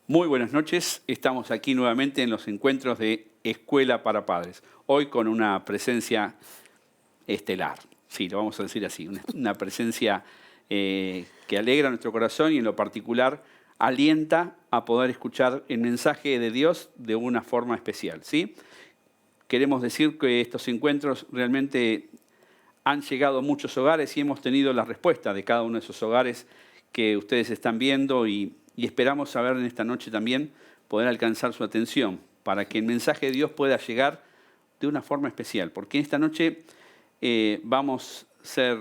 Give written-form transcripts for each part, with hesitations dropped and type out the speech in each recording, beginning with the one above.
Muy buenas noches, estamos aquí nuevamente en los encuentros de Escuela para Padres. Hoy con una presencia estelar, sí, lo vamos a decir así, una presencia que alegra nuestro corazón y en lo particular alienta a poder escuchar el mensaje de Dios de una forma especial, ¿sí? Queremos decir que estos encuentros realmente han llegado a muchos hogares y hemos tenido la respuesta de cada uno de esos hogares que ustedes están viendo y esperamos saber en esta noche también poder alcanzar su atención para que el mensaje de Dios pueda llegar de una forma especial. Porque en esta noche vamos a ser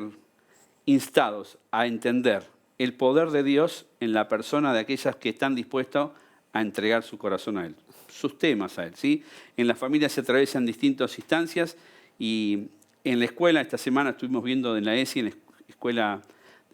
instados a entender el poder de Dios en la persona de aquellas que están dispuestos a entregar su corazón a Él, sus temas a Él, ¿sí? En la familia se atraviesan distintas instancias y en la escuela, esta semana estuvimos viendo en la ESI, en la escuela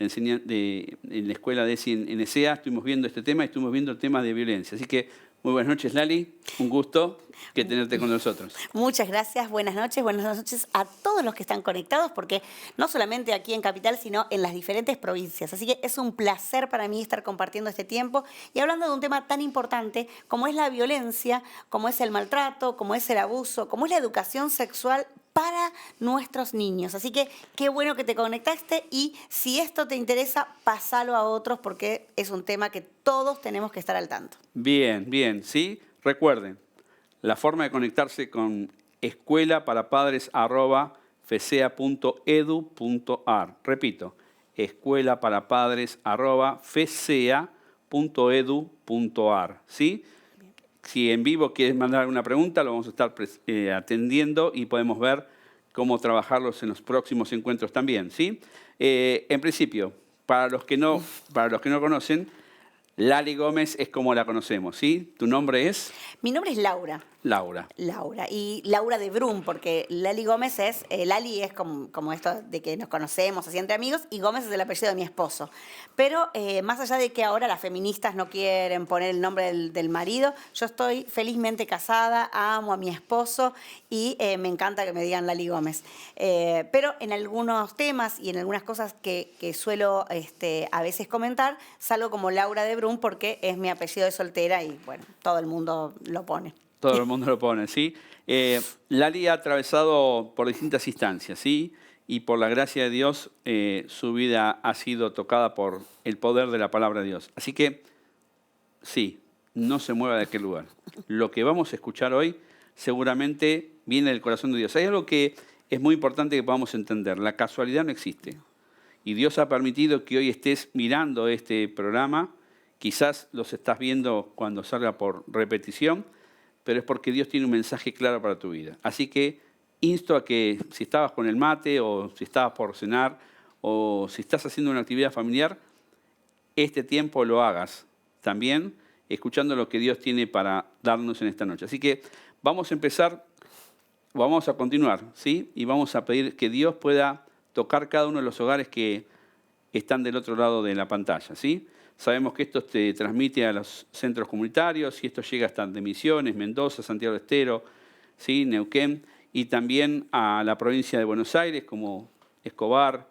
en la escuela de ESI en ESEA, estuvimos viendo este tema y estuvimos viendo el tema de violencia. Así que muy buenas noches, Lali, un gusto que tenerte con nosotros. Muchas gracias, buenas noches a todos los que están conectados, porque no solamente aquí en Capital, sino en las diferentes provincias. Así que es un placer para mí estar compartiendo este tiempo y hablando de un tema tan importante como es la violencia, como es el maltrato, como es el abuso, como es la educación sexual para nuestros niños. Así que qué bueno que te conectaste y si esto te interesa, pasalo a otros porque es un tema que todos tenemos que estar al tanto. Bien, bien, ¿sí? Recuerden, la forma de conectarse con escuelaparapadres@fecea.edu.ar. Repito, escuelaparapadres@fecea.edu.ar, ¿sí? Si en vivo quieres mandar alguna pregunta, lo vamos a estar atendiendo y podemos ver cómo trabajarlos en los próximos encuentros también, ¿sí? En principio, para los que no conocen, Lali Gómez es como la conocemos, ¿sí? ¿Tu nombre es? Mi nombre es Laura. Laura. Y Laura de Brum, porque Lali Gómez es, Lali es como esto de que nos conocemos así entre amigos, y Gómez es el apellido de mi esposo. Pero más allá de que ahora las feministas no quieren poner el nombre del marido, yo estoy felizmente casada, amo a mi esposo y me encanta que me digan Lali Gómez. Pero en algunos temas y en algunas cosas que suelo a veces comentar, salgo como Laura de Brum porque es mi apellido de soltera y bueno, todo el mundo lo pone. Todo el mundo lo pone, ¿sí? Lali ha atravesado por distintas instancias, ¿sí? Y por la gracia de Dios, su vida ha sido tocada por el poder de la palabra de Dios. Así que, sí, no se mueva de aquel lugar. Lo que vamos a escuchar hoy seguramente viene del corazón de Dios. Hay algo que es muy importante que podamos entender. La casualidad no existe. Y Dios ha permitido que hoy estés mirando este programa. Quizás los estás viendo cuando salga por repetición, pero es porque Dios tiene un mensaje claro para tu vida. Así que insto a que si estabas con el mate o si estabas por cenar o si estás haciendo una actividad familiar, este tiempo lo hagas también escuchando lo que Dios tiene para darnos en esta noche. Así que vamos a empezar, vamos a continuar, ¿sí? Y vamos a pedir que Dios pueda tocar cada uno de los hogares que están del otro lado de la pantalla, ¿sí? Sabemos que esto se transmite a los centros comunitarios y esto llega hasta de Misiones, Mendoza, Santiago del Estero, ¿sí? Neuquén y también a la provincia de Buenos Aires como Escobar,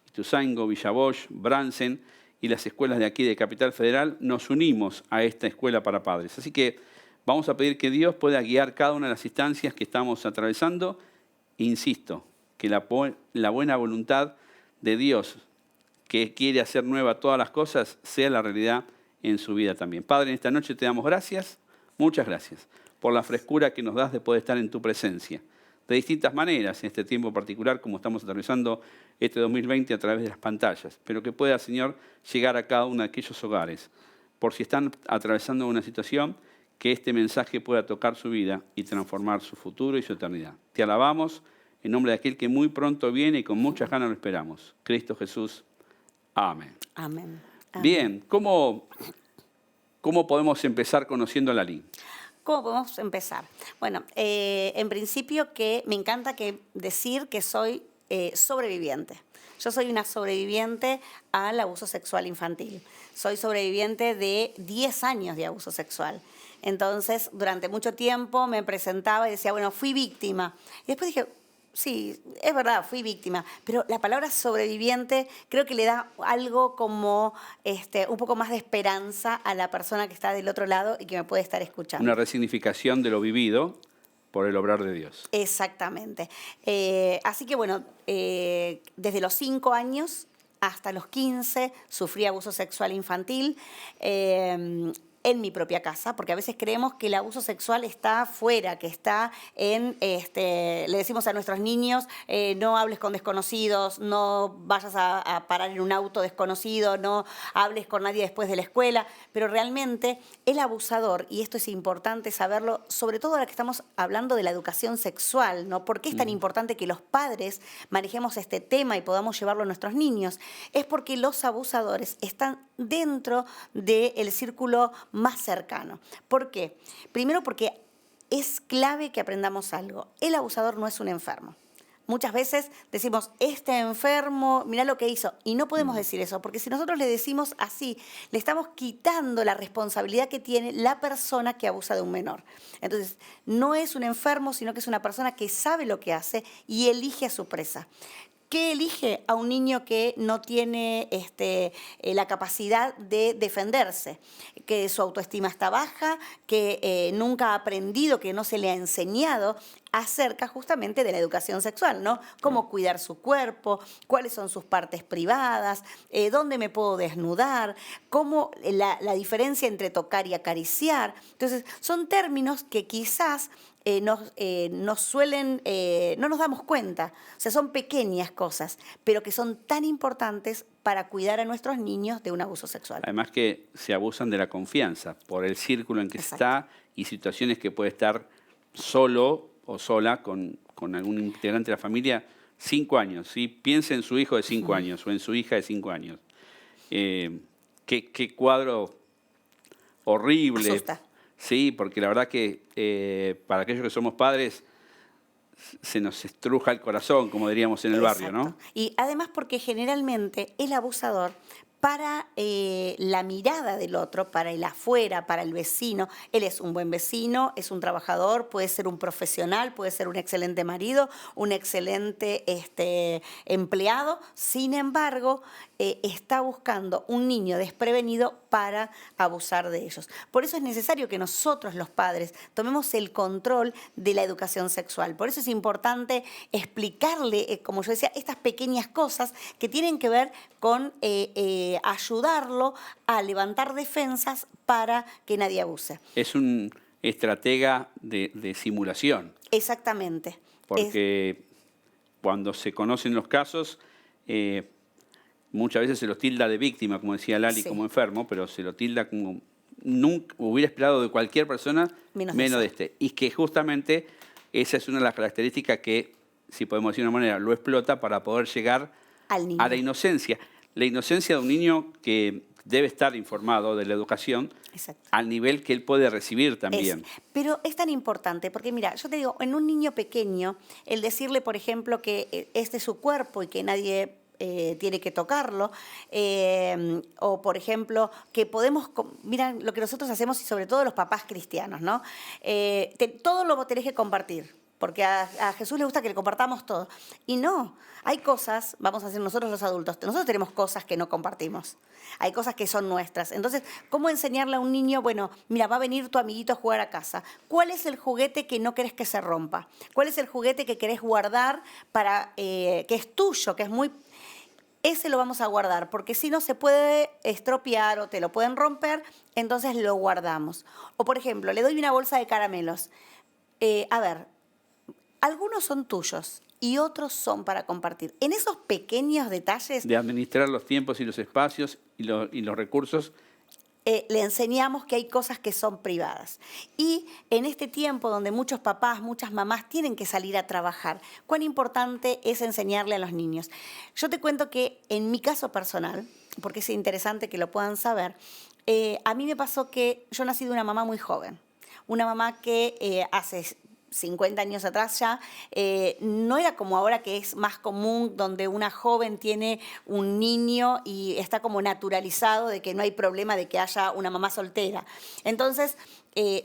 Ituzaingó, Villa Bosch, Bransen y las escuelas de aquí de Capital Federal. Nos unimos a esta escuela para padres. Así que vamos a pedir que Dios pueda guiar cada una de las instancias que estamos atravesando. Insisto, que la buena voluntad de Dios, que quiere hacer nueva todas las cosas, sea la realidad en su vida también. Padre, en esta noche te damos gracias, muchas gracias, por la frescura que nos das de poder estar en tu presencia, de distintas maneras, en este tiempo particular, como estamos atravesando este 2020 a través de las pantallas, pero que pueda, Señor, llegar a cada uno de aquellos hogares, por si están atravesando una situación, que este mensaje pueda tocar su vida y transformar su futuro y su eternidad. Te alabamos en nombre de aquel que muy pronto viene y con muchas ganas lo esperamos. Cristo Jesús. Amén. Amén. Amén. Bien, ¿cómo podemos empezar conociendo a Lali? ¿Cómo podemos empezar? Bueno, en principio que me encanta decir que soy sobreviviente. Yo soy una sobreviviente al abuso sexual infantil. Soy sobreviviente de 10 años de abuso sexual. Entonces, durante mucho tiempo me presentaba y decía, bueno, fui víctima. Y después dije, sí, es verdad, fui víctima, pero la palabra sobreviviente creo que le da algo como un poco más de esperanza a la persona que está del otro lado y que me puede estar escuchando. Una resignificación de lo vivido por el obrar de Dios. Exactamente. Así que bueno, desde los 5 años hasta los 15 sufrí abuso sexual infantil. En mi propia casa, porque a veces creemos que el abuso sexual está fuera, que está le decimos a nuestros niños, no hables con desconocidos, no vayas a parar en un auto desconocido, no hables con nadie después de la escuela, pero realmente el abusador, y esto es importante saberlo, sobre todo ahora que estamos hablando de la educación sexual, ¿no? ¿Por qué es tan importante que los padres manejemos este tema y podamos llevarlo a nuestros niños? Es porque los abusadores están dentro del círculo más cercano. ¿Por qué? Primero porque es clave que aprendamos algo. El abusador no es un enfermo. Muchas veces decimos, este enfermo, mirá lo que hizo. Y no podemos decir eso, porque si nosotros le decimos así, le estamos quitando la responsabilidad que tiene la persona que abusa de un menor. Entonces, no es un enfermo, sino que es una persona que sabe lo que hace y elige a su presa. ¿Qué elige a un niño que no tiene la capacidad de defenderse? Que su autoestima está baja, que nunca ha aprendido, que no se le ha enseñado acerca justamente de la educación sexual, ¿no? Cómo cuidar su cuerpo, cuáles son sus partes privadas, dónde me puedo desnudar, cómo la diferencia entre tocar y acariciar. Entonces, son términos que quizás no nos damos cuenta. O sea, son pequeñas cosas, pero que son tan importantes para cuidar a nuestros niños de un abuso sexual. Además que se abusan de la confianza por el círculo en que Exacto. está y situaciones que puede estar solo o sola con algún integrante de la familia 5 años. ¿Sí? Piense en su hijo de 5 años o en su hija de 5 años. Qué cuadro horrible. Asusta. Sí, porque la verdad que para aquellos que somos padres se nos estruja el corazón, como diríamos en el barrio, ¿no? Exacto. Y además porque generalmente el abusador, para la mirada del otro, para el afuera, para el vecino, él es un buen vecino, es un trabajador, puede ser un profesional, puede ser un excelente marido, un excelente empleado. Sin embargo, está buscando un niño desprevenido para abusar de ellos. Por eso es necesario que nosotros, los padres, tomemos el control de la educación sexual. Por eso es importante explicarle, como yo decía, estas pequeñas cosas que tienen que ver con ayudarlo a levantar defensas para que nadie abuse. Es un estratega de simulación. Exactamente. Porque cuando se conocen los casos, muchas veces se los tilda de víctima, como decía Lali, Sí. como enfermo, pero se lo tilda como nunca hubiera esperado de cualquier persona, menos de este. Y que justamente esa es una de las características que, si podemos decir de una manera, lo explota para poder llegar Al niño. a la inocencia. La inocencia de un niño que debe estar informado de la educación. Exacto. Al nivel que él puede recibir también. Pero es tan importante, porque mira, yo te digo, en un niño pequeño, el decirle, por ejemplo, que este es su cuerpo y que nadie tiene que tocarlo, o por ejemplo, que podemos, mira lo que nosotros hacemos y sobre todo los papás cristianos, ¿no? Todo lo tenés que compartir. Porque a Jesús le gusta que le compartamos todo. Y no, hay cosas, vamos a decir nosotros los adultos, nosotros tenemos cosas que no compartimos. Hay cosas que son nuestras. Entonces, ¿cómo enseñarle a un niño? Bueno, mira, va a venir tu amiguito a jugar a casa. ¿Cuál es el juguete que no querés que se rompa? ¿Cuál es el juguete que querés guardar para que es tuyo, que es muy... ese lo vamos a guardar, porque si no se puede estropear o te lo pueden romper, entonces lo guardamos. O por ejemplo, le doy una bolsa de caramelos. A ver, algunos son tuyos y otros son para compartir. En esos pequeños detalles De administrar los tiempos y los espacios y los recursos. le enseñamos que hay cosas que son privadas. Y en este tiempo donde muchos papás, muchas mamás tienen que salir a trabajar, cuán importante es enseñarle a los niños. Yo te cuento que en mi caso personal, porque es interesante que lo puedan saber, a mí me pasó que yo nací de una mamá muy joven. Una mamá que hace 50 años atrás ya, no era como ahora que es más común, donde una joven tiene un niño y está como naturalizado de que no hay problema de que haya una mamá soltera. Entonces,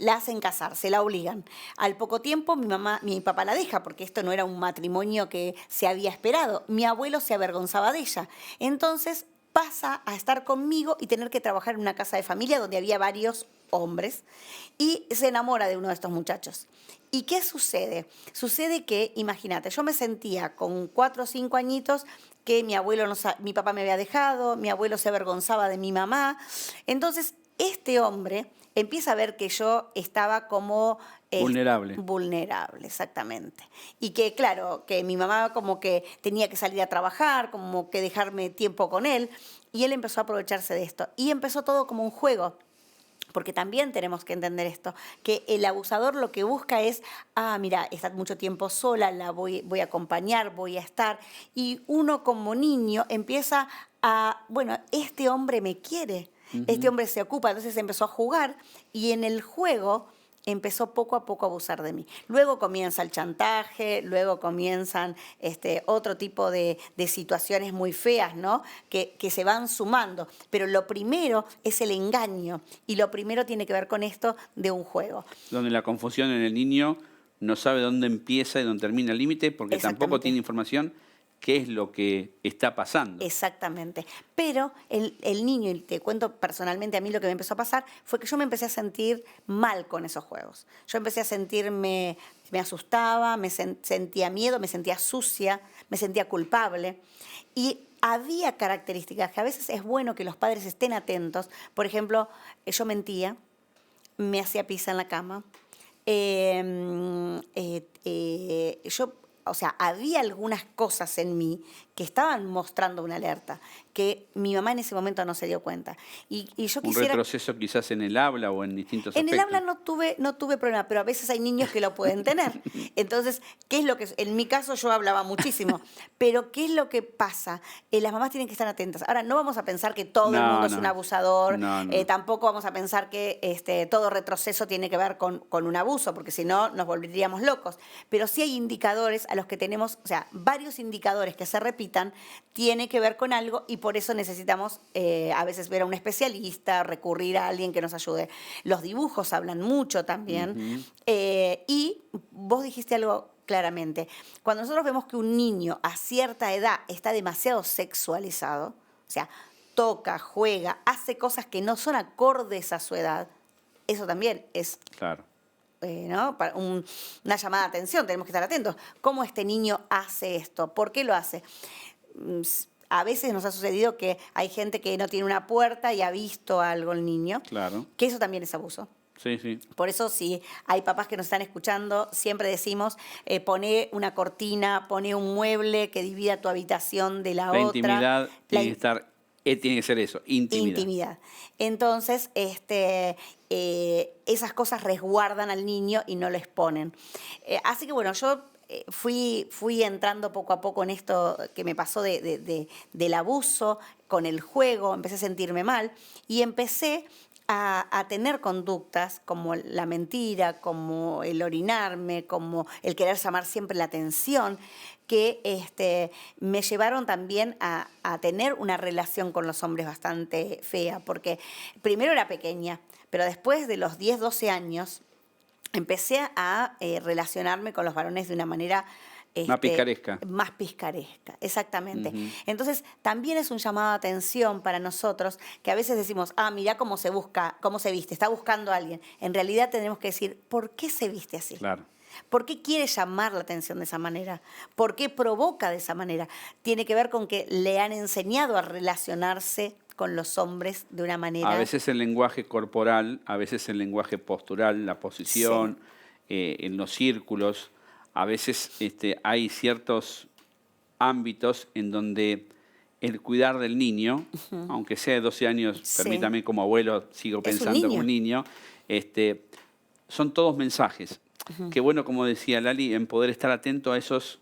la hacen casar, se la obligan. Al poco tiempo mi papá la deja, porque esto no era un matrimonio que se había esperado. Mi abuelo se avergonzaba de ella. Entonces, pasa a estar conmigo y tener que trabajar en una casa de familia donde había varios hombres y se enamora de uno de estos muchachos. ¿Y qué sucede? Sucede que, imagínate, yo me sentía con 4 o 5 añitos que mi papá me había dejado, mi abuelo se avergonzaba de mi mamá. Entonces, este hombre empieza a ver que yo estaba como... Vulnerable. Vulnerable, exactamente. Y que, claro, que mi mamá como que tenía que salir a trabajar, como que dejarme tiempo con él, y él empezó a aprovecharse de esto. Y empezó todo como un juego. Porque también tenemos que entender esto, que el abusador lo que busca es, mira, está mucho tiempo sola, la voy a acompañar, voy a estar. Y uno como niño empieza bueno, este hombre me quiere, este hombre se ocupa, entonces empezó a jugar y en el juego empezó poco a poco a abusar de mí. Luego comienza el chantaje, luego comienzan otro tipo de situaciones muy feas, ¿no? Que se van sumando. Pero lo primero es el engaño y lo primero tiene que ver con esto de un juego. Donde la confusión en el niño no sabe dónde empieza y dónde termina el límite porque tampoco tiene información qué es lo que está pasando. Exactamente. Pero el niño, y te cuento personalmente a mí lo que me empezó a pasar, fue que yo me empecé a sentir mal con esos juegos. Yo empecé a sentirme, me asustaba, sentía miedo, me sentía sucia, me sentía culpable. Y había características que a veces es bueno que los padres estén atentos. Por ejemplo, yo mentía, me hacía pis en la cama. O sea, había algunas cosas en mí que estaban mostrando una alerta, que mi mamá en ese momento no se dio cuenta. Y yo Un quisiera... retroceso quizás en el habla o en distintos En aspectos. el habla no tuve problema, pero a veces hay niños que lo pueden tener. Entonces, ¿qué es lo que...? En mi caso yo hablaba muchísimo, pero ¿qué es lo que pasa? Las mamás tienen que estar atentas. Ahora, no vamos a pensar que todo el mundo es un abusador, tampoco vamos a pensar que todo retroceso tiene que ver con un abuso, porque si no nos volveríamos locos. Pero sí hay indicadores a los que tenemos, o sea, varios indicadores que se repitan, tiene que ver con algo y por eso necesitamos a veces ver a un especialista, recurrir a alguien que nos ayude. Los dibujos hablan mucho también. Y vos dijiste algo claramente. Cuando nosotros vemos que un niño a cierta edad está demasiado sexualizado, o sea, toca, juega, hace cosas que no son acordes a su edad, eso también es... Claro. ¿No? Una llamada de atención, tenemos que estar atentos. ¿Cómo este niño hace esto? ¿Por qué lo hace? A veces nos ha sucedido que hay gente que no tiene una puerta y ha visto algo el niño. Claro. Que eso también es abuso. Sí, sí. Por eso, si hay papás que nos están escuchando, siempre decimos, poné una cortina, poné un mueble que divida tu habitación de la otra. Intimidad tiene que ser eso, intimidad. Entonces, esas cosas resguardan al niño y no lo exponen. Así que bueno, yo fui entrando poco a poco en esto que me pasó del abuso, con el juego, empecé a sentirme mal y empecé a tener conductas como la mentira, como el orinarme, como el querer llamar siempre la atención, que me llevaron también a tener una relación con los hombres bastante fea, porque primero era pequeña, pero después de los 10, 12 años empecé a relacionarme con los varones de una manera... más picaresca. Más picaresca, exactamente. Entonces, también es un llamado de atención para nosotros, que a veces decimos, mirá cómo se busca, cómo se viste, está buscando a alguien. En realidad tenemos que decir, ¿por qué se viste así? Claro. ¿Por qué quiere llamar la atención de esa manera? ¿Por qué provoca de esa manera? Tiene que ver con que le han enseñado a relacionarse con los hombres de una A manera... veces el lenguaje corporal, a veces el lenguaje postural, la Sí, posición, en los círculos, a veces hay ciertos ámbitos en donde el cuidar del niño, aunque sea de 12 años, sí. permítame como abuelo, sigo Es un pensando como un niño. niño, este, son todos mensajes. Qué bueno, como decía Lali, en poder estar atento a esos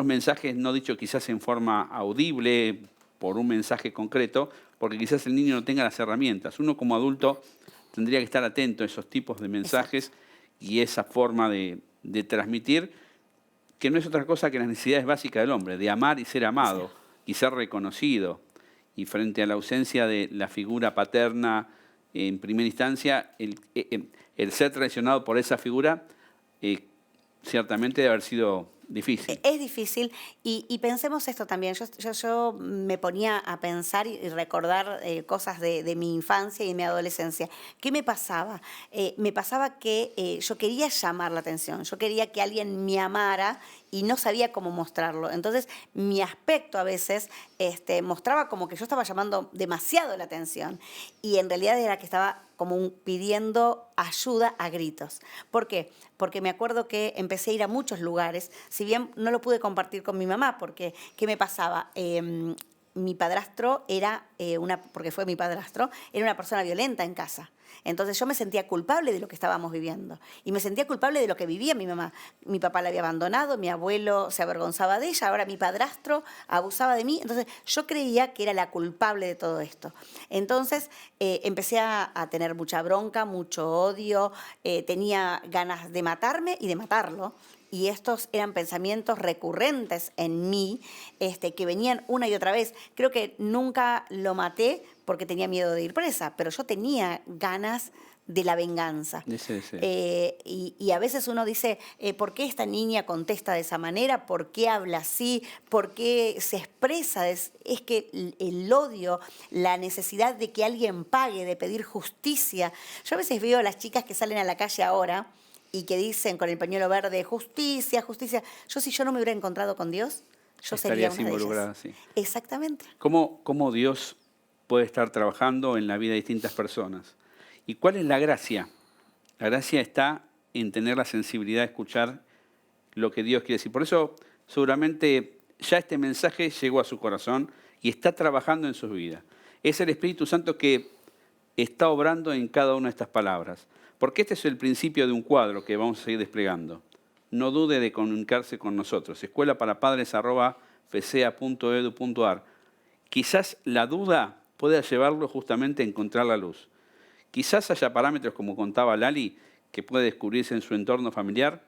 mensajes, no dicho quizás en forma audible, por un mensaje concreto, porque quizás el niño no tenga las herramientas. Uno como adulto tendría que estar atento a esos tipos de Exacto. mensajes y esa forma de transmitir, que no es otra cosa que las necesidades básicas del hombre, de amar y ser Esa- amado y ser reconocido. Y frente a la ausencia de la figura paterna en primera instancia, el ser traicionado por esa figura eh, ciertamente debe haber sido difícil. Es difícil y pensemos esto también. Yo me ponía a pensar y recordar cosas de mi infancia y mi adolescencia. ¿Qué me pasaba? Me pasaba que yo quería llamar la atención, yo quería que alguien me amara y no sabía cómo mostrarlo. Entonces, mi aspecto a veces mostraba como que yo estaba llamando demasiado la atención y en realidad era que estaba como pidiendo ayuda a gritos. ¿Por qué? Porque me acuerdo que empecé a ir a muchos lugares, si bien no lo pude compartir con mi mamá, porque ¿qué me pasaba? Mi padrastro era porque fue mi padrastro, era una persona violenta en casa. Entonces yo me sentía culpable de lo que estábamos viviendo y me sentía culpable de lo que vivía mi mamá. Mi papá la había abandonado, mi abuelo se avergonzaba de ella, ahora mi padrastro abusaba de mí. Entonces yo creía que era la culpable de todo esto. Entonces empecé a tener mucha bronca, mucho odio, tenía ganas de matarme y de matarlo. Y estos eran pensamientos recurrentes en mí, que venían una y otra vez. Creo que nunca lo maté porque tenía miedo de ir presa, pero yo tenía ganas de la venganza. Ese deseo. Y a veces uno dice, ¿por qué esta niña contesta de esa manera? ¿Por qué habla así? ¿Por qué se expresa? Es que el odio, la necesidad de que alguien pague, de pedir justicia. Yo a veces veo a las chicas que salen a la calle ahora y que dicen con el pañuelo verde, justicia, justicia. Si yo no me hubiera encontrado con Dios, yo sería Estarías una de ellas. involucrada, sí. Exactamente. ¿Cómo Dios puede estar trabajando en la vida de distintas personas? ¿Y cuál es la gracia? La gracia está en tener la sensibilidad de escuchar lo que Dios quiere decir. Por eso, seguramente, ya este mensaje llegó a su corazón y está trabajando en sus vidas. Es el Espíritu Santo que está obrando en cada una de estas palabras. Porque este es el principio de un cuadro que vamos a seguir desplegando. No dude de comunicarse con nosotros. escuelaparapadres@fecea.edu.ar. Quizás la duda pueda llevarlo justamente a encontrar la luz. Quizás haya parámetros, como contaba Lali, que puede descubrirse en su entorno familiar.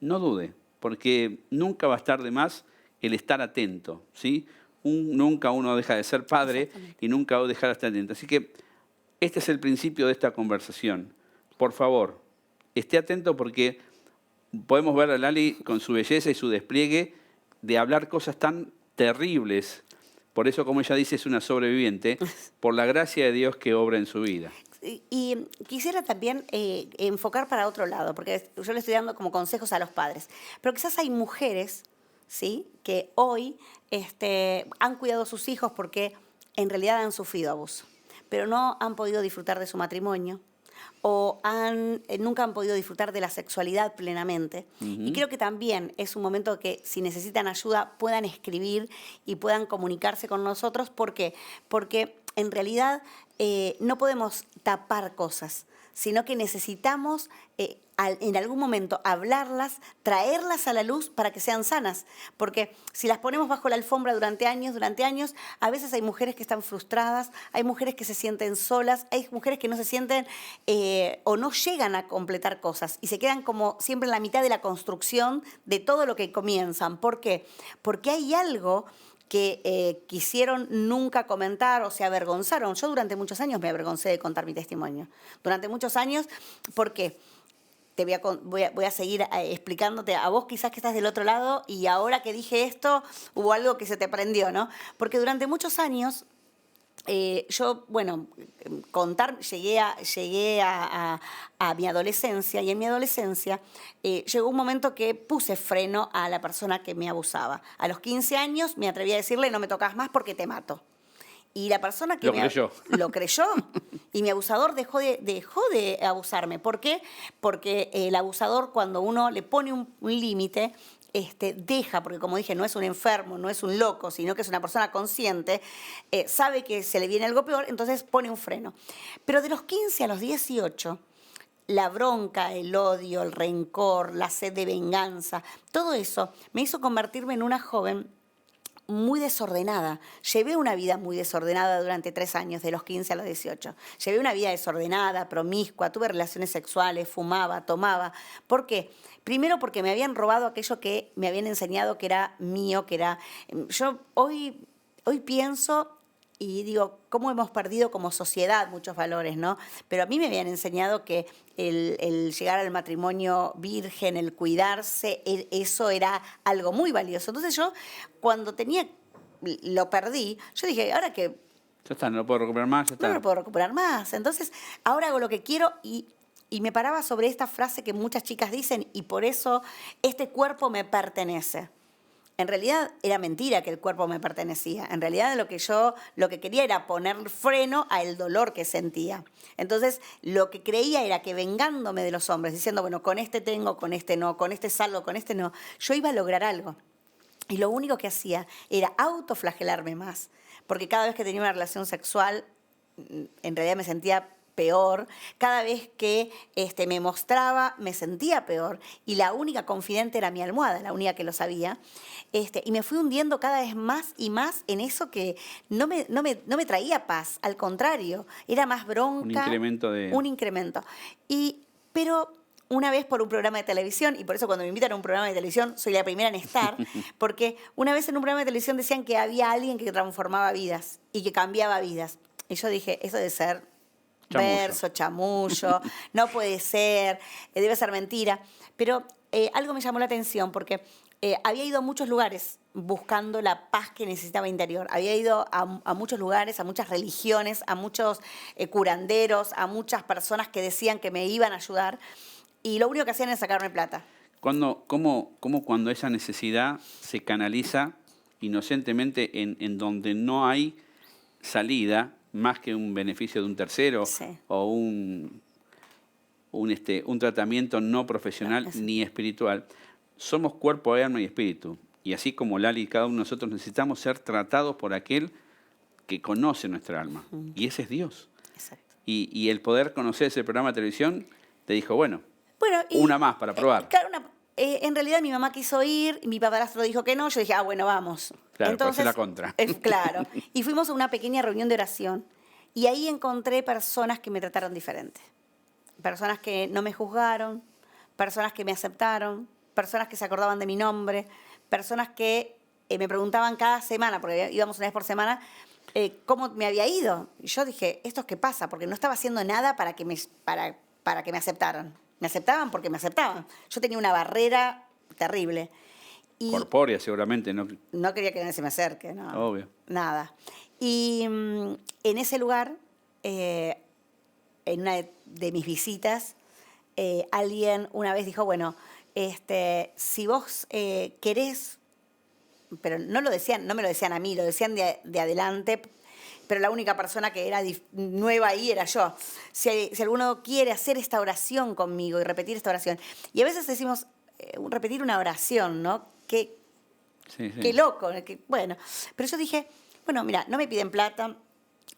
No dude, porque nunca va a estar de más el estar atento, ¿sí? Nunca uno deja de ser padre Exactamente. y nunca va a dejar de estar atento. Así que este es el principio de esta conversación. Por favor, esté atento porque podemos ver a Lali con su belleza y su despliegue de hablar cosas tan terribles. Por eso, como ella dice, es una sobreviviente, por la gracia de Dios que obra en su vida. Y quisiera también enfocar para otro lado, porque yo le estoy dando como consejos a los padres, pero quizás hay mujeres, ¿sí?, que hoy han cuidado a sus hijos porque en realidad han sufrido abuso, pero no han podido disfrutar de su matrimonio o nunca han podido disfrutar de la sexualidad plenamente. Y Ujú. creo que también es un momento que si necesitan ayuda puedan escribir y puedan comunicarse con nosotros. ¿Por qué? Porque en realidad no podemos tapar cosas, sino que necesitamos en algún momento hablarlas, traerlas a la luz para que sean sanas. Porque si las ponemos bajo la alfombra durante años, a veces hay mujeres que están frustradas, hay mujeres que se sienten solas, hay mujeres que no se sienten o no llegan a completar cosas y se quedan como siempre en la mitad de la construcción de todo lo que comienzan. ¿Por qué? Porque hay algo que quisieron nunca comentar o se avergonzaron. Yo durante muchos años me avergoncé de contar mi testimonio. Durante muchos años, ¿por qué? Voy a seguir explicándote a vos quizás que estás del otro lado y ahora que dije esto hubo algo que se te prendió, ¿no? Porque durante muchos años yo, bueno, llegué a mi adolescencia, y en mi adolescencia llegó un momento que puse freno a la persona que me abusaba. A los 15 años me atreví a decirle, no me tocas más porque te mato. Y la persona que lo creyó y mi abusador dejó de abusarme. ¿Por qué? Porque el abusador, cuando uno le pone un límite, deja, porque como dije, no es un enfermo, no es un loco, sino que es una persona consciente, sabe que se le viene algo peor, entonces pone un freno. Pero de los 15 a los 18, la bronca, el odio, el rencor, la sed de venganza, todo eso me hizo convertirme en una joven muy desordenada. Llevé una vida muy desordenada durante 3 años, de los 15 a los 18. Llevé una vida desordenada, promiscua, tuve relaciones sexuales, fumaba, tomaba. ¿Por qué? Primero porque me habían robado aquello que me habían enseñado que era mío, que era... Yo hoy pienso y digo, cómo hemos perdido como sociedad muchos valores, ¿no? Pero a mí me habían enseñado que el llegar al matrimonio virgen, el cuidarse, eso era algo muy valioso. Entonces yo, cuando lo perdí, yo dije, ahora que... Ya está, no lo puedo recuperar más, ya está. No lo puedo recuperar más. Entonces, ahora hago lo que quiero y me paraba sobre esta frase que muchas chicas dicen, y por eso este cuerpo me pertenece. En realidad era mentira que el cuerpo me pertenecía. En realidad lo que quería era poner freno al dolor que sentía. Entonces lo que creía era que vengándome de los hombres, diciendo, bueno, con este tengo, con este no, con este salgo, con este no, yo iba a lograr algo. Y lo único que hacía era autoflagelarme más. Porque cada vez que tenía una relación sexual, en realidad me sentía peor. Cada vez que me mostraba, me sentía peor. Y la única confidente era mi almohada, la única que lo sabía. Y me fui hundiendo cada vez más y más en eso que no me traía paz. Al contrario, era más bronca. Un incremento. Pero una vez por un programa de televisión, y por eso cuando me invitan a un programa de televisión soy la primera en estar, porque una vez en un programa de televisión decían que había alguien que transformaba vidas y que cambiaba vidas. Y yo dije, eso debe ser chamullo, no puede ser, debe ser mentira. Pero algo me llamó la atención porque había ido a muchos lugares buscando la paz que necesitaba interior. Había ido a muchos lugares, a muchas religiones, a muchos curanderos, a muchas personas que decían que me iban a ayudar y lo único que hacían era sacarme plata. ¿Cómo cuando esa necesidad se canaliza inocentemente en donde no hay salida, más que un beneficio de un tercero o un tratamiento no profesional ni espiritual? Somos cuerpo, alma y espíritu. Y así como Lali y cada uno de nosotros necesitamos ser tratados por aquel que conoce nuestra alma. Y ese es Dios. Exacto. Y el poder conocer ese programa de televisión te dijo, bueno, una más para probar. En realidad mi mamá quiso ir, mi padrastro dijo que no, yo dije, bueno, vamos. Claro, entonces la contra. Claro. Y fuimos a una pequeña reunión de oración. Y ahí encontré personas que me trataron diferente. Personas que no me juzgaron, personas que me aceptaron, personas que se acordaban de mi nombre, personas que me preguntaban cada semana, porque íbamos una vez por semana, cómo me había ido. Y yo dije, ¿esto es qué pasa? Porque no estaba haciendo nada para que me aceptaran. Me aceptaban porque me aceptaban. Yo tenía una barrera terrible. Y corpórea, seguramente. No quería que nadie se me acerque. No, obvio. Nada. Y en ese lugar, en una de mis visitas, alguien una vez dijo, bueno, si vos querés, pero no me lo decían a mí, lo decían de adelante, pero la única persona que era nueva ahí era yo. Si alguno quiere hacer esta oración conmigo y repetir esta oración. Y a veces decimos, repetir una oración, ¿no? Qué loco. Bueno, pero yo dije, bueno, mira, no me piden plata,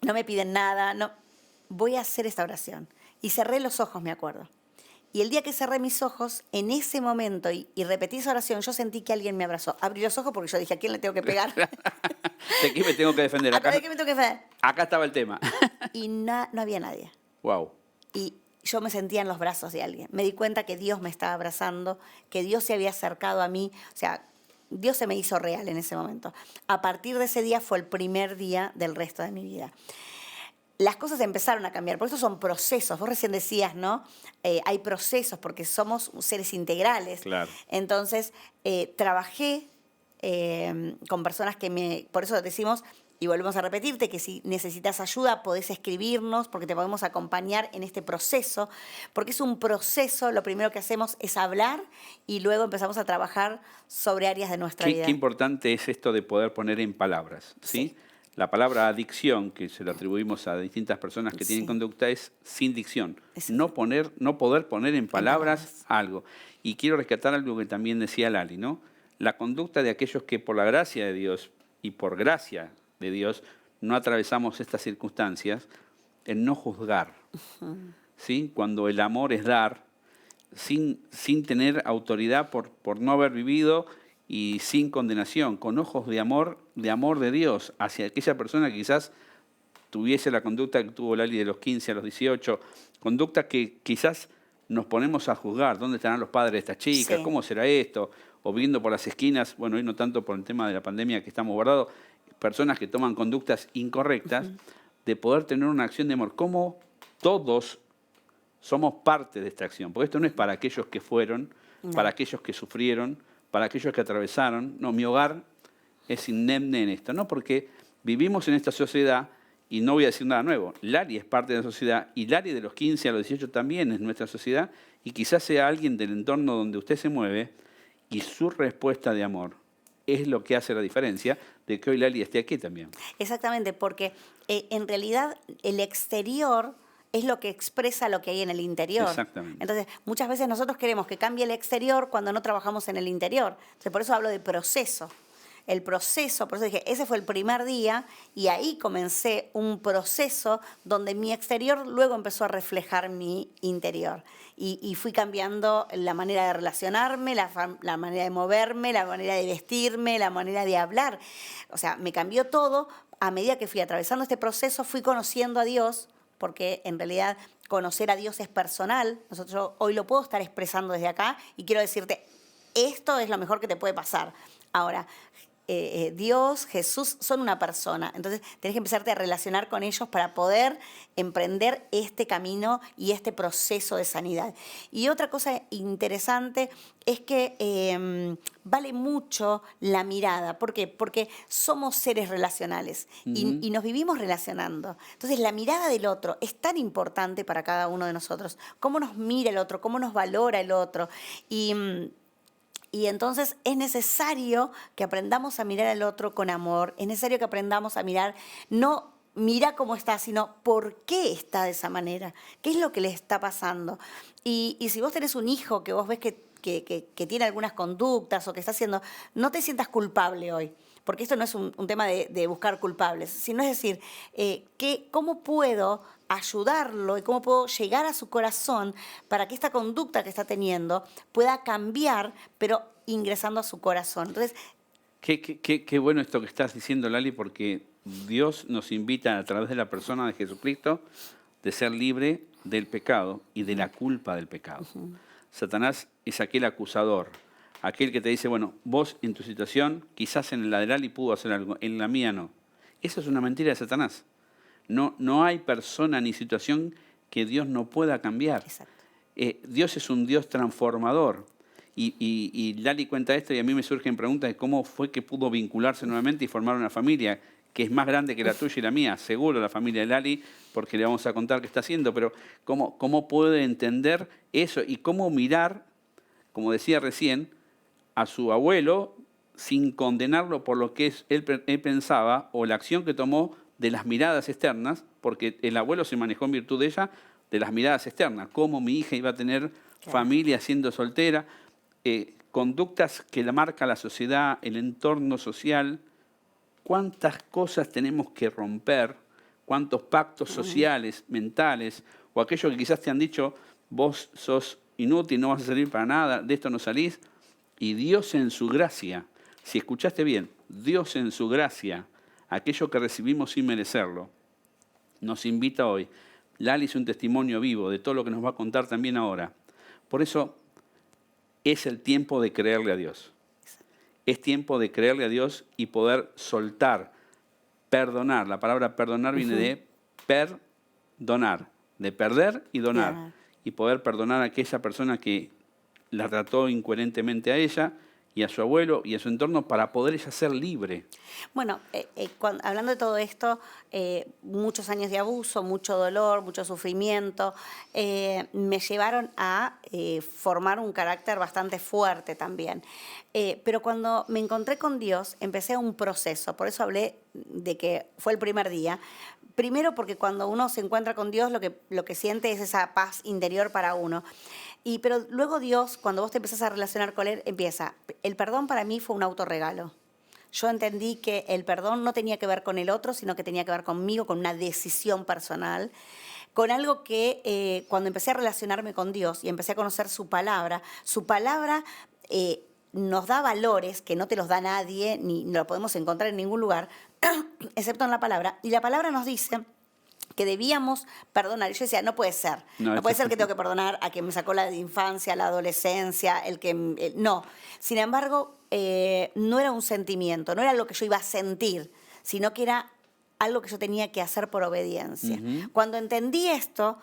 no me piden nada, no, voy a hacer esta oración. Y cerré los ojos, me acuerdo. Y el día que cerré mis ojos, en ese momento, y repetí esa oración, yo sentí que alguien me abrazó. Abrí los ojos porque yo dije, ¿a quién le tengo que pegar? ¿De aquí me tengo que defender? ¿De qué me tengo que defender? Acá estaba el tema. Y no había nadie. Wow. Y yo me sentía en los brazos de alguien. Me di cuenta que Dios me estaba abrazando, que Dios se había acercado a mí. O sea, Dios se me hizo real en ese momento. A partir de ese día fue el primer día del resto de mi vida. Las cosas empezaron a cambiar, por eso son procesos. Vos recién decías, ¿no? Hay procesos porque somos seres integrales. Claro. Entonces, trabajé con personas por eso decimos, Y volvemos a repetirte que si necesitas ayuda podés escribirnos porque te podemos acompañar en este proceso, porque es un proceso, lo primero que hacemos es hablar y luego empezamos a trabajar sobre áreas de nuestra vida. Qué importante es esto de poder poner en palabras, ¿sí? La palabra adicción, que se lo atribuimos a distintas personas que tienen conducta, es sin dicción. No poder poner en palabras algo. Y quiero rescatar algo que también decía Lali, ¿no? La conducta de aquellos que por la gracia de Dios y por gracia de Dios no atravesamos estas circunstancias, el no juzgar, ¿sí? Cuando el amor es dar, sin tener autoridad por no haber vivido y sin condenación, con ojos de amor de Dios hacia aquella persona que quizás tuviese la conducta que tuvo Lali de los 15 a los 18, conducta que quizás nos ponemos a juzgar, ¿dónde estarán los padres de esta chica? Sí. ¿Cómo será esto? O viendo por las esquinas, bueno, hoy no tanto por el tema de la pandemia que estamos guardados, personas que toman conductas incorrectas, de poder tener una acción de amor. ¿Cómo todos somos parte de esta acción? Porque esto no es para aquellos que fueron, para aquellos que sufrieron, para aquellos que atravesaron. No, mi hogar es indemne en esto, ¿no? Porque vivimos en esta sociedad, y no voy a decir nada nuevo, Lali es parte de la sociedad, y Lali de los 15 a los 18 también es nuestra sociedad, y quizás sea alguien del entorno donde usted se mueve, y su respuesta de amor es lo que hace la diferencia de que hoy Lali esté aquí también. Exactamente, porque en realidad el exterior es lo que expresa lo que hay en el interior. Exactamente. Entonces, muchas veces nosotros queremos que cambie el exterior cuando no trabajamos en el interior. Entonces, por eso hablo de proceso. El proceso, por eso dije, ese fue el primer día y ahí comencé un proceso donde mi exterior luego empezó a reflejar mi interior. Y fui cambiando la manera de relacionarme, la manera de moverme, la manera de vestirme, la manera de hablar. O sea, me cambió todo. A medida que fui atravesando este proceso, fui conociendo a Dios, porque en realidad conocer a Dios es personal. Yo hoy lo puedo estar expresando desde acá y quiero decirte, esto es lo mejor que te puede pasar. Ahora, Dios, Jesús, son una persona. Entonces, tenés que empezarte a relacionar con ellos para poder emprender este camino y este proceso de sanidad. Y otra cosa interesante es que vale mucho la mirada. ¿Por qué? Porque somos seres relacionales y nos vivimos relacionando. Entonces, la mirada del otro es tan importante para cada uno de nosotros. Cómo nos mira el otro, cómo nos valora el otro. Y entonces es necesario que aprendamos a mirar al otro con amor, es necesario que aprendamos a mirar, no mira cómo está, sino por qué está de esa manera, qué es lo que le está pasando. Y si vos tenés un hijo que vos ves que tiene algunas conductas o que está haciendo, no te sientas culpable hoy. Porque esto no es un tema de buscar culpables, sino es decir, ¿cómo puedo ayudarlo y cómo puedo llegar a su corazón para que esta conducta que está teniendo pueda cambiar, pero ingresando a su corazón? Entonces, Qué bueno esto que estás diciendo, Lali, porque Dios nos invita a través de la persona de Jesucristo de ser libre del pecado y de la culpa del pecado. Satanás es aquel acusador, aquel que te dice, bueno, vos en tu situación, quizás en la de Lali pudo hacer algo, en la mía no. Esa es una mentira de Satanás. No hay persona ni situación que Dios no pueda cambiar. Dios es un Dios transformador. Y Lali cuenta esto y a mí me surgen preguntas de cómo fue que pudo vincularse nuevamente y formar una familia que es más grande que la tuya y la mía. Seguro la familia de Lali, porque le vamos a contar qué está haciendo, pero cómo puede entender eso y cómo mirar, como decía recién, a su abuelo sin condenarlo por lo que él pensaba o la acción que tomó de las miradas externas, porque el abuelo se manejó en virtud de ella, de las miradas externas, cómo mi hija iba a tener familia siendo soltera, conductas que la marca la sociedad, el entorno social, cuántas cosas tenemos que romper, cuántos pactos sociales, mentales, o aquellos que quizás te han dicho, vos sos inútil, no vas a servir para nada, de esto no salís, y Dios en su gracia, si escuchaste bien, Dios en su gracia, aquello que recibimos sin merecerlo, nos invita hoy. Lali es un testimonio vivo de todo lo que nos va a contar también ahora. Por eso es el tiempo de creerle a Dios. Es tiempo de creerle a Dios y poder soltar, perdonar. La palabra perdonar viene de perdonar, de perder y donar. Y poder perdonar a aquella persona que la trató incoherentemente a ella, y a su abuelo y a su entorno para poder ella ser libre. Bueno, hablando de todo esto, muchos años de abuso, mucho dolor, mucho sufrimiento, me llevaron a formar un carácter bastante fuerte también. Pero cuando me encontré con Dios, empecé un proceso, por eso hablé de que fue el primer día. Primero porque cuando uno se encuentra con Dios, lo que siente es esa paz interior para uno. Pero luego Dios, cuando vos te empezás a relacionar con Él, empieza. El perdón para mí fue un autorregalo. Yo entendí que el perdón no tenía que ver con el otro, sino que tenía que ver conmigo, con una decisión personal, con algo que cuando empecé a relacionarme con Dios y empecé a conocer su palabra nos da valores que no te los da nadie, ni lo podemos encontrar en ningún lugar, excepto en la palabra. Y la palabra nos dice que debíamos perdonar. Y yo decía, no puede ser. No puede ser que tengo que perdonar a quien me sacó la infancia, la adolescencia, no. Sin embargo, no era un sentimiento, no era lo que yo iba a sentir, sino que era algo que yo tenía que hacer por obediencia. Uh-huh. Cuando entendí esto,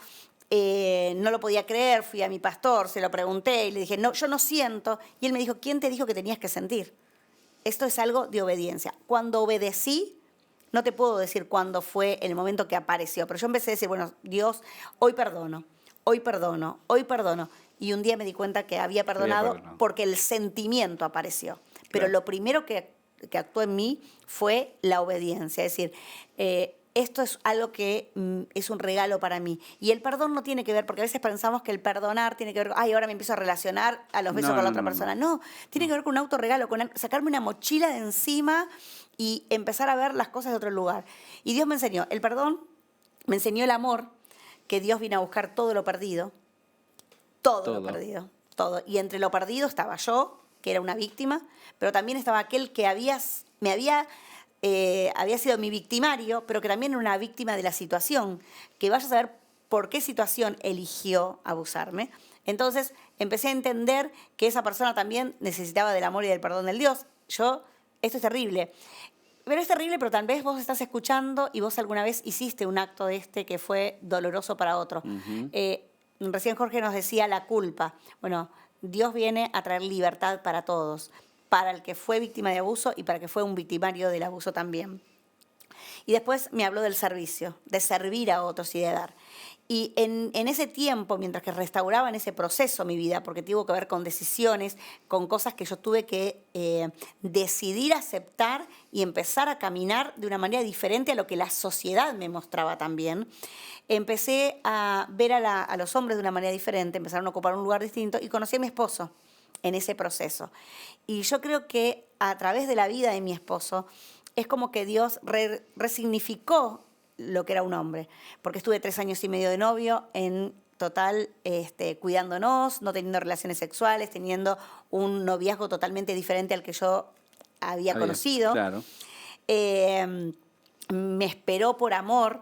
no lo podía creer, fui a mi pastor, se lo pregunté y le dije, no, yo no siento. Y él me dijo, ¿quién te dijo que tenías que sentir? Esto es algo de obediencia. Cuando obedecí, no te puedo decir cuándo fue el momento que apareció, pero yo empecé a decir, bueno, Dios, hoy perdono, hoy perdono, hoy perdono. Y un día me di cuenta que había perdonado porque el sentimiento apareció. Pero claro, lo primero que actuó en mí fue la obediencia. Es decir, esto es algo que es un regalo para mí. Y el perdón no tiene que ver, porque a veces pensamos que el perdonar tiene que ver, ay, ahora me empiezo a relacionar a los besos con la otra persona. No, tiene que ver con un autorregalo, con sacarme una mochila de encima y empezar a ver las cosas de otro lugar. Y Dios me enseñó el perdón, me enseñó el amor, que Dios vino a buscar todo lo perdido, todo lo perdido, todo. Y entre lo perdido estaba yo, que era una víctima, pero también estaba aquel que había sido mi victimario, pero que también era una víctima de la situación, que vaya a saber por qué situación eligió abusarme. Entonces empecé a entender que esa persona también necesitaba del amor y del perdón del Dios. Esto es terrible. Pero es terrible, pero tal vez vos estás escuchando y vos alguna vez hiciste un acto de que fue doloroso para otro. Uh-huh. Recién Jorge nos decía la culpa. Bueno, Dios viene a traer libertad para todos, para el que fue víctima de abuso y para el que fue un victimario del abuso también. Y después me habló del servicio, de servir a otros y de dar. Y en ese tiempo, mientras que restauraba en ese proceso mi vida, porque tuvo que ver con decisiones, con cosas que yo tuve que decidir aceptar y empezar a caminar de una manera diferente a lo que la sociedad me mostraba también, empecé a ver a los hombres de una manera diferente, empezaron a ocupar un lugar distinto y conocí a mi esposo en ese proceso. Y yo creo que a través de la vida de mi esposo es como que Dios resignificó lo que era un hombre, porque estuve 3 años y medio de novio, en total cuidándonos, no teniendo relaciones sexuales, teniendo un noviazgo totalmente diferente al que yo había conocido. Claro. Me esperó por amor,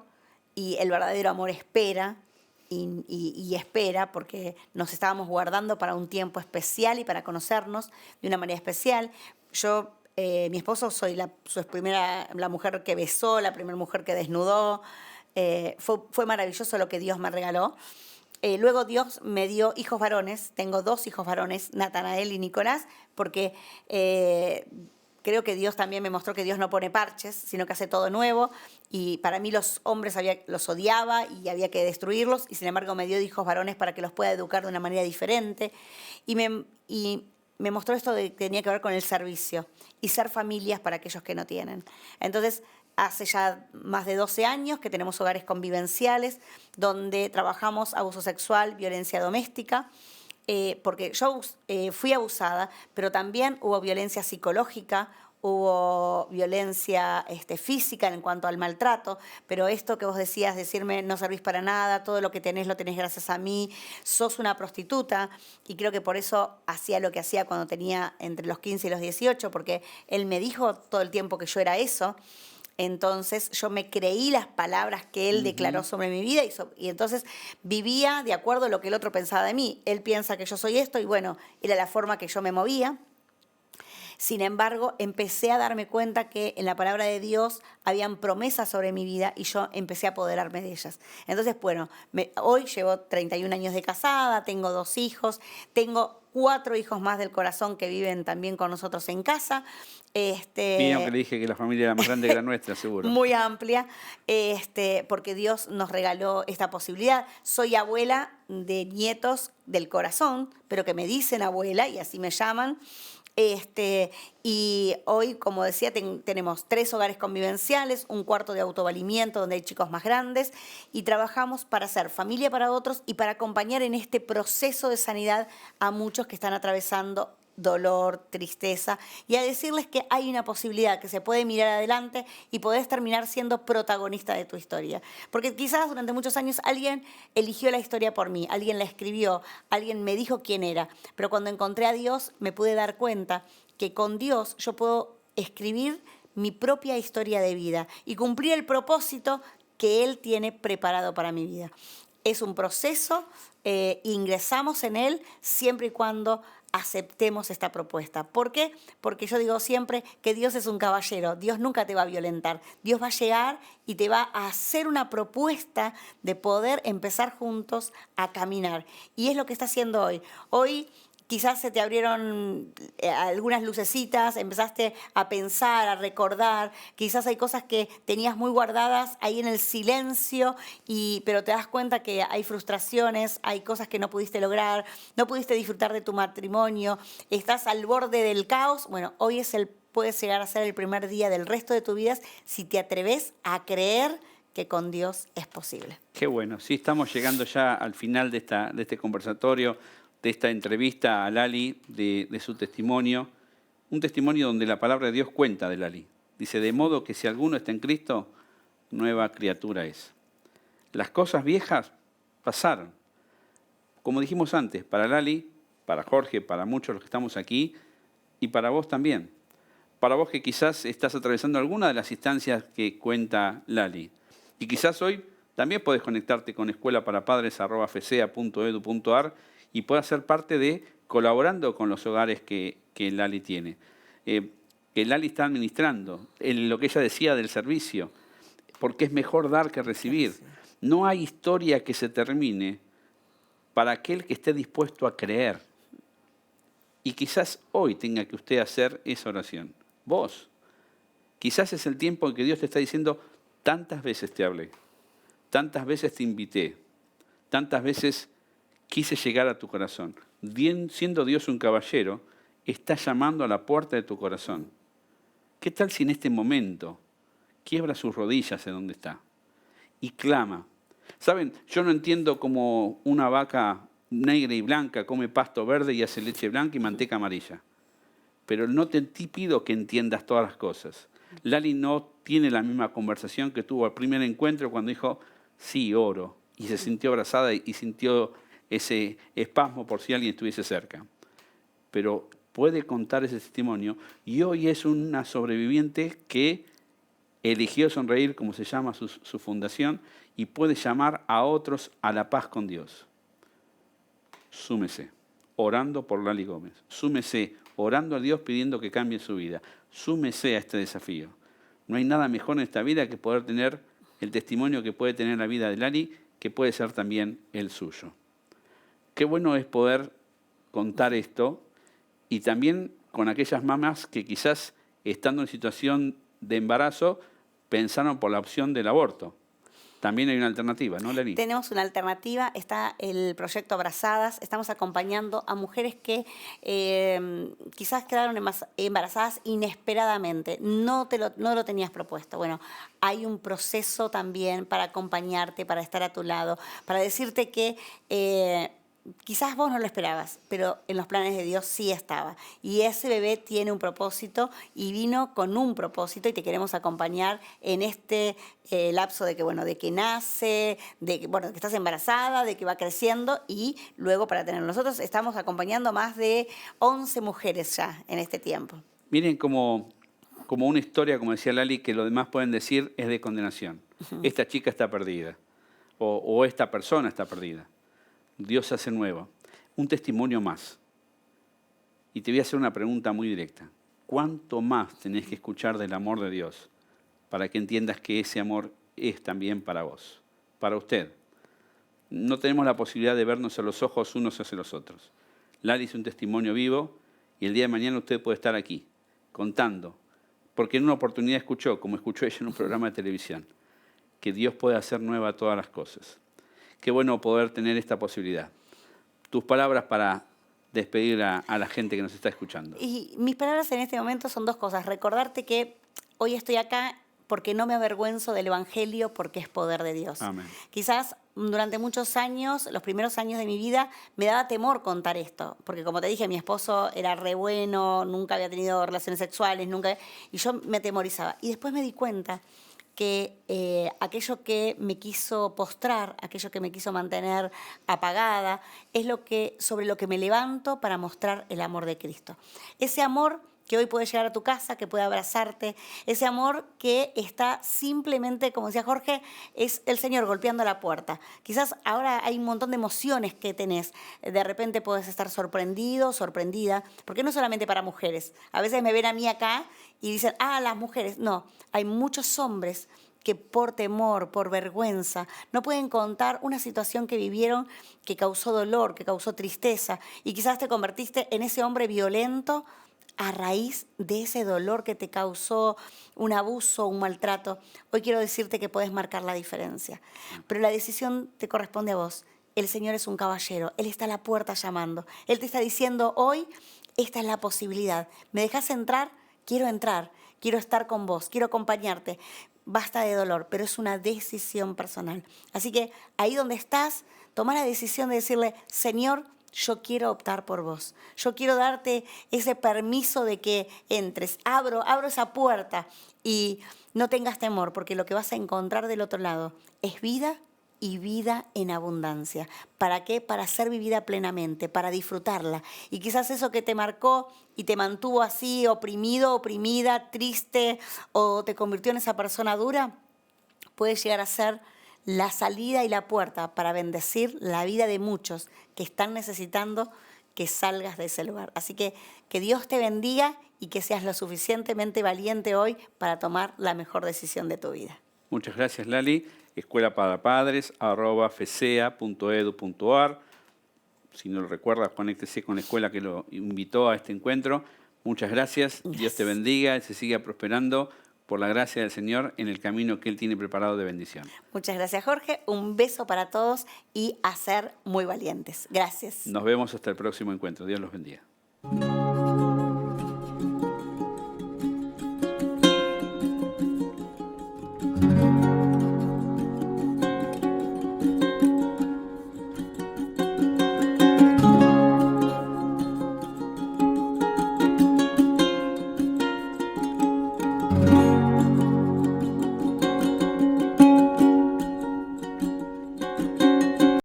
y el verdadero amor espera, y espera, porque nos estábamos guardando para un tiempo especial y para conocernos de una manera especial. Mi esposo, soy la mujer que besó, la primera mujer que desnudó. Fue maravilloso lo que Dios me regaló. Luego Dios me dio hijos varones. Tengo 2 hijos varones, Natanael y Nicolás, porque creo que Dios también me mostró que Dios no pone parches, sino que hace todo nuevo. Y para mí los hombres los odiaba y había que destruirlos. Y sin embargo me dio hijos varones para que los pueda educar de una manera diferente. Y me mostró esto de que tenía que ver con el servicio y ser familias para aquellos que no tienen. Entonces, hace ya más de 12 años que tenemos hogares convivenciales donde trabajamos abuso sexual, violencia doméstica, porque yo fui abusada, pero también hubo violencia psicológica, hubo violencia física en cuanto al maltrato, pero esto que vos decías, decirme no servís para nada, todo lo que tenés lo tenés gracias a mí, sos una prostituta, y creo que por eso hacía lo que hacía cuando tenía entre los 15 y los 18, porque él me dijo todo el tiempo que yo era eso. Entonces yo me creí las palabras que él declaró sobre mi vida y entonces vivía de acuerdo a lo que el otro pensaba de mí. Él piensa que yo soy esto y bueno, era la forma que yo me movía. Sin embargo, empecé a darme cuenta que en la palabra de Dios habían promesas sobre mi vida y yo empecé a apoderarme de ellas. Entonces, bueno, hoy llevo 31 años de casada, tengo 2 hijos, tengo 4 hijos más del corazón que viven también con nosotros en casa. Bien, aunque le dije que la familia era más grande que la nuestra, seguro. Muy amplia, porque Dios nos regaló esta posibilidad. Soy abuela de nietos del corazón, pero que me dicen abuela y así me llaman. Y hoy, como decía, tenemos 3 hogares convivenciales, un cuarto de autovalimiento donde hay chicos más grandes y trabajamos para ser familia para otros y para acompañar en este proceso de sanidad a muchos que están atravesando dolor, tristeza, y a decirles que hay una posibilidad, que se puede mirar adelante y podés terminar siendo protagonista de tu historia. Porque quizás durante muchos años alguien eligió la historia por mí, alguien la escribió, alguien me dijo quién era, pero cuando encontré a Dios me pude dar cuenta que con Dios yo puedo escribir mi propia historia de vida y cumplir el propósito que Él tiene preparado para mi vida. Es un proceso, ingresamos en él siempre y cuando aceptemos esta propuesta. ¿Por qué? Porque yo digo siempre que Dios es un caballero, Dios nunca te va a violentar, Dios va a llegar y te va a hacer una propuesta de poder empezar juntos a caminar. Y es lo que está haciendo hoy. Hoy quizás se te abrieron algunas lucecitas, empezaste a pensar, a recordar, quizás hay cosas que tenías muy guardadas ahí en el silencio, pero te das cuenta que hay frustraciones, hay cosas que no pudiste lograr, no pudiste disfrutar de tu matrimonio, estás al borde del caos. Bueno, hoy puede llegar a ser el primer día del resto de tu vida si te atreves a creer que con Dios es posible. Qué bueno. Sí, estamos llegando ya al final de este conversatorio, de esta entrevista a Lali, de su testimonio. Un testimonio donde la palabra de Dios cuenta de Lali. Dice, de modo que si alguno está en Cristo, nueva criatura es. Las cosas viejas pasaron. Como dijimos antes, para Lali, para Jorge, para muchos de los que estamos aquí, y para vos también. Para vos que quizás estás atravesando alguna de las instancias que cuenta Lali. Y quizás hoy también podés conectarte con escuelaparapadres@fcea.edu.ar y puedas ser parte de colaborando con los hogares que Lali tiene. Que Lali está administrando, lo que ella decía del servicio, porque es mejor dar que recibir. No hay historia que se termine para aquel que esté dispuesto a creer. Y quizás hoy tenga que usted hacer esa oración. Vos. Quizás es el tiempo en que Dios te está diciendo, tantas veces te hablé, tantas veces te invité, tantas veces quise llegar a tu corazón. Siendo Dios un caballero, está llamando a la puerta de tu corazón. ¿Qué tal si en este momento quiebra sus rodillas en donde está y clama? ¿Saben? Yo no entiendo cómo una vaca negra y blanca come pasto verde y hace leche blanca y manteca amarilla. Pero no te pido que entiendas todas las cosas. Lali no tiene la misma conversación que tuvo al primer encuentro cuando dijo, sí, oro. Y se sintió abrazada y sintió ese espasmo por si alguien estuviese cerca. Pero puede contar ese testimonio y hoy es una sobreviviente que eligió sonreír, como se llama su fundación, y puede llamar a otros a la paz con Dios. Súmese, orando por Lali Gómez. Súmese, orando a Dios pidiendo que cambie su vida. Súmese a este desafío. No hay nada mejor en esta vida que poder tener el testimonio que puede tener la vida de Lali, que puede ser también el suyo. Qué bueno es poder contar esto y también con aquellas mamás que quizás estando en situación de embarazo pensaron por la opción del aborto. También hay una alternativa, ¿no, Lali? Tenemos una alternativa, está el proyecto Abrazadas, estamos acompañando a mujeres que quizás quedaron embarazadas inesperadamente, no lo tenías propuesto. Bueno, hay un proceso también para acompañarte, para estar a tu lado, para decirte que quizás vos no lo esperabas, pero en los planes de Dios sí estaba. Y ese bebé tiene un propósito y vino con un propósito y te queremos acompañar en este lapso de que nace, de que estás embarazada, de que va creciendo y luego para tenerlo. Nosotros estamos acompañando a más de 11 mujeres ya en este tiempo. Miren como una historia, como decía Lali, que los demás pueden decir es de condenación. Uh-huh. Esta chica está perdida o esta persona está perdida. Dios hace nuevo. Un testimonio más. Y te voy a hacer una pregunta muy directa. cuánto más tenés que escuchar del amor de Dios para que entiendas que ese amor es también para vos, para usted. No tenemos la posibilidad de vernos a los ojos unos hacia los otros. Lali es un testimonio vivo y el día de mañana usted puede estar aquí contando, porque en una oportunidad escuchó, como escuchó ella en un programa de televisión, que Dios puede hacer nueva todas las cosas. Qué bueno poder tener esta posibilidad. Tus palabras para despedir a la gente que nos está escuchando. Y mis palabras en este momento son dos cosas. Recordarte que hoy estoy acá porque no me avergüenzo del Evangelio, porque es poder de Dios. Amén. Quizás durante muchos años, los primeros años de mi vida, me daba temor contar esto, porque como te dije, mi esposo era re bueno, nunca había tenido relaciones sexuales, y yo me atemorizaba. Y después me di cuenta que aquello que me quiso postrar, aquello que me quiso mantener apagada, es sobre lo que me levanto para mostrar el amor de Cristo. Ese amor que hoy puede llegar a tu casa, que puede abrazarte, ese amor que está simplemente, como decía Jorge, es el Señor golpeando la puerta. Quizás ahora hay un montón de emociones que tenés. De repente podés estar sorprendido, sorprendida, porque no solamente para mujeres. A veces me ven a mí acá y dicen, las mujeres. No, hay muchos hombres que por temor, por vergüenza, no pueden contar una situación que vivieron que causó dolor, que causó tristeza, y quizás te convertiste en ese hombre violento a raíz de ese dolor que te causó un abuso, un maltrato. Hoy quiero decirte que puedes marcar la diferencia, pero la decisión te corresponde a vos. El Señor es un caballero, Él está a la puerta llamando. Él te está diciendo hoy, esta es la posibilidad. ¿Me dejas entrar? Quiero estar con vos, quiero acompañarte. Basta de dolor, pero es una decisión personal. Así que ahí donde estás, toma la decisión de decirle, Señor, yo quiero optar por vos. Yo quiero darte ese permiso de que entres. Abro esa puerta y no tengas temor, porque lo que vas a encontrar del otro lado es vida y vida en abundancia. ¿Para qué? Para ser vivida plenamente, para disfrutarla. Y quizás eso que te marcó y te mantuvo así, oprimido, oprimida, triste, o te convirtió en esa persona dura, puede llegar a ser la salida y la puerta para bendecir la vida de muchos que están necesitando que salgas de ese lugar. Así que Dios te bendiga y que seas lo suficientemente valiente hoy para tomar la mejor decisión de tu vida. Muchas gracias, Lali. escuelaparapadres@fesea.edu.ar. Si no lo recuerdas, conéctese con la escuela que lo invitó a este encuentro. Muchas gracias. Dios te bendiga y se siga prosperando por la gracia del Señor en el camino que Él tiene preparado de bendición. Muchas gracias, Jorge. Un beso para todos y a ser muy valientes. Gracias. Nos vemos hasta el próximo encuentro. Dios los bendiga.